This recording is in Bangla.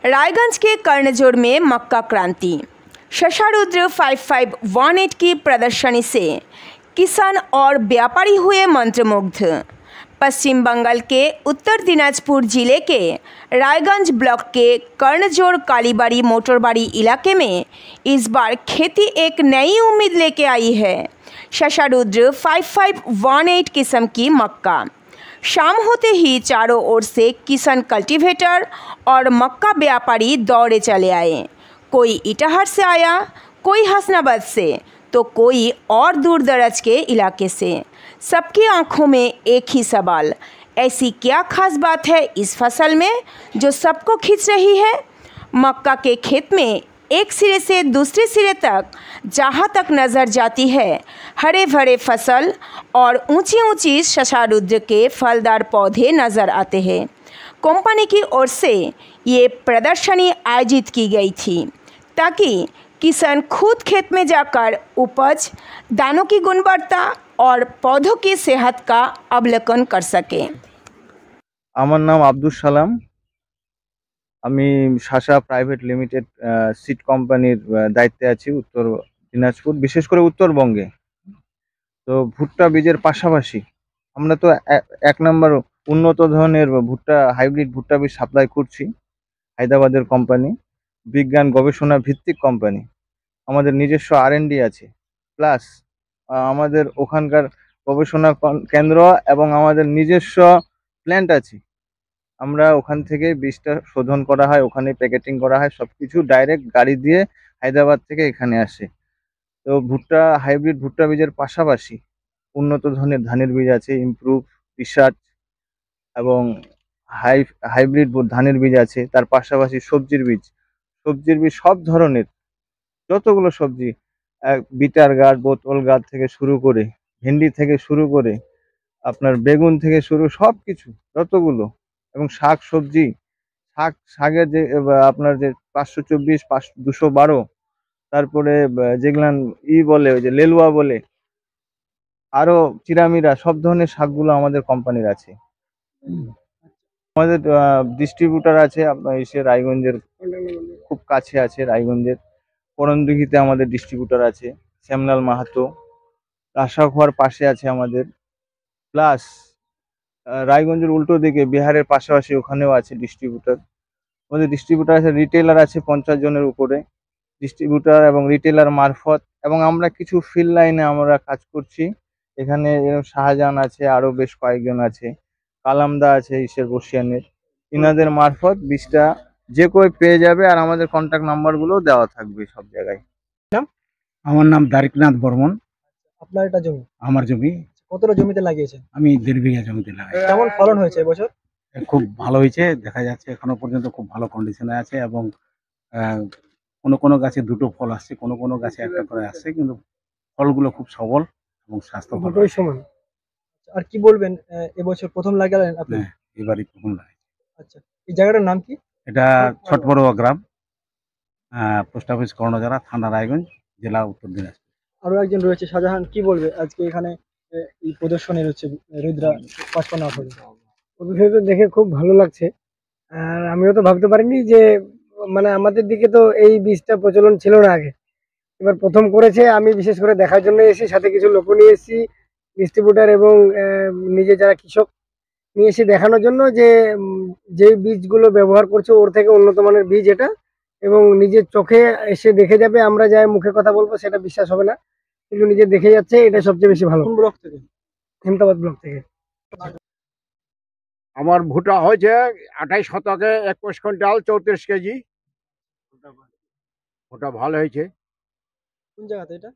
रायगंज के कर्णजोर में मक्का क्रांति। शशारुद्र 5518 की प्रदर्शनी से किसान और व्यापारी हुए मंत्रमुग्ध। पश्चिम बंगाल के उत्तर दिनाजपुर जिले के रायगंज ब्लॉक के कर्णजोर कालीबाड़ी मोटरबाड़ी इलाके में इस बार खेती एक नई उम्मीद लेके आई है। शशारुद्र 5518 किस्म की मक्का। शाम होते ही चारों ओर से किसान कल्टीवेटर और मक्का व्यापारी दौड़े चले आए। कोई इटाहर से आया, कोई हसनाबाद से, तो कोई और दूर दराज के इलाके से। सबकी आंखों में एक ही सवाल, ऐसी क्या खास बात है इस फसल में जो सबको खींच रही है। मक्का के खेत में एक सिरे से दूसरे सिरे तक जहाँ तक नज़र जाती है हरे भरे फसल और ऊंची ऊंची शशारुद्र के फलदार पौधे नज़र आते हैं। कंपनी की ओर से ये प्रदर्शनी आयोजित की गई थी ताकि किसान खुद खेत में जाकर उपज, दानों की गुणवत्ता और पौधों की सेहत का अवलोकन कर सके। আমার নাম আব্দুল সালাম। আমি শাসা প্রাইভেট লিমিটেড সিড কোম্পানির দায়িত্বে আছি উত্তর দিনাজপুর, বিশেষ করে উত্তরবঙ্গে। তো ভুট্টা বীজের পাশাপাশি আমরা তো এক নম্বর উন্নত ধরনের ভুট্টা, হাইব্রিড ভুট্টা বীজ সাপ্লাই করছি। হায়দ্রাবাদের কোম্পানি, বিজ্ঞান গবেষণা ভিত্তিক কোম্পানি। আমাদের নিজস্ব R&D আছে, প্লাস আমাদের ওখানকার গবেষণা কেন্দ্র এবং আমাদের নিজস্ব প্ল্যান্ট আছে। আমরা ওখান থেকে বীজটা শোধন করা হয়, ওখানে প্যাকেটিং করা হয়, সব কিছু ডাইরেক্ট গাড়ি দিয়ে হায়দ্রাবাদ থেকে এখানে আসে। তো ভুট্টা, হাইব্রিড ভুট্টা বীজের পাশাপাশি উন্নত ধরনের ধানের বীজ আছে, ইমপ্রুভ, রিসার্চ এবং হাইব্রিড ধানের বীজ আছে। তার পাশাপাশি সবজির বীজ সব ধরনের যতগুলো সবজি, বিটার গাছ, বোতল গাছ থেকে শুরু করে, ভেন্ডি থেকে শুরু করে, আপনার বেগুন থেকে সব কিছু যতগুলো, এবং শাক সবজি, শাকের যে আপনার যে 524, 212, তারপরে যেগুলান বলে, ওই যে লেলুয়া বলে, আরো চিরামিরা, সব ধরনের শাকগুলো আমাদের কোম্পানির আছে। আমাদের ডিস্ট্রিবিউটার আছে আপনার এসে রায়গঞ্জের খুব কাছে আছে। রায়গঞ্জের করণদিঘিতে আমাদের ডিস্ট্রিবিউটার আছে, শ্যামলাল মাহাতো। রাসাখোয়ার পাশে আছে আমাদের, প্লাস রায়গঞ্জের উল্টো দিকে বিহারের পাশাপাশি ওখানেও আছে ডিস্ট্রিবিউটার। আমাদের ডিস্ট্রিবিউটার আছে, রিটেলার আছে 50 জনের উপরে ডিস্ট্রিবিউটার এবং রিটেলার মারফত। এবং আমরা কিছু ফিল্ড লাইনে আমরা কাজ করছি। এখানে শাহজাহান আছে, আরো বেশ কয়েকজন আছে, কালামদা আছে ঈশ্বর বসিয়ানের। ইনাদের মারফত বীজটা যে কেউ পেয়ে যাবে, আর আমাদের কন্ট্যাক্ট নাম্বারগুলো দেওয়া থাকবে সব জায়গায়। আমার নাম দারিকনাথ বর্মন। আপনার এটা জমি? আমার জমি। কতটা জমিতে লাগিয়েছেন? আমি 1.5 বিঘা জমিতে লাগাই। কেমন ফলন হয়েছে এবছর? খুব ভালো হয়েছে, দেখা যাচ্ছে এখনো পর্যন্ত খুব ভালো কন্ডিশনে আছে। এবং কোনো কোনো গাছে 2টো ফল আসছে, কোনো কোনো গাছে 1টা করে আসছে, কিন্তু ফলগুলো খুব সবল এবং স্বাস্থ্য ভালো। দুটোই সমান। আর কি বলবেন, এবছর প্রথম লাগালেন আপনি? হ্যাঁ, এবারই প্রথম লাগাই। আচ্ছা, এই জায়গাটার নাম কি? এটা ছটবড়ুয়া গ্রাম, পোস্ট অফিস কর্ণজোড়া, থানা রায়গঞ্জ, জেলা উত্তর দিনাজপুর। আরো একজন রয়েছে, শাহজাহান, কি বলবে আজকে এখানে এই প্রদর্শনী হচ্ছে রুদ্রা 5518? প্রদর্শনীটা দেখে খুব ভালো লাগছে। আর আমিও তো ভাবতে পারিনি যে মানে আমাদের দিকে তো এই বীজটা প্রচলন ছিল না আগে, এবার প্রথম করেছে। আমি বিশেষ করে দেখার জন্য এসেছি, সাথে কিছু লোক নিয়ে এসেছি, ডিস্ট্রিবিউটার এবং নিজে যারা কৃষক নিয়ে এসে দেখানোর জন্য যে যে বীজগুলো ব্যবহার করছে ওর থেকে উন্নত মানের বীজ এটা, এবং নিজের চোখে এসে দেখে যাবে। আমরা যাই মুখে কথা বলবো সেটা বিশ্বাস হবে না, কিন্তু নিজে দেখে যাচ্ছে, এটা সবচেয়ে বেশি ভালো। কোন ব্লক থেকে? হেমতাবাদ ব্লক থেকে। আমার ভুট্টা হয়েছে 28 শতকে 21 কুইন্টাল 34 কেজি। ওটা ভালো হয়েছে। কোন জায়গাতে এটা?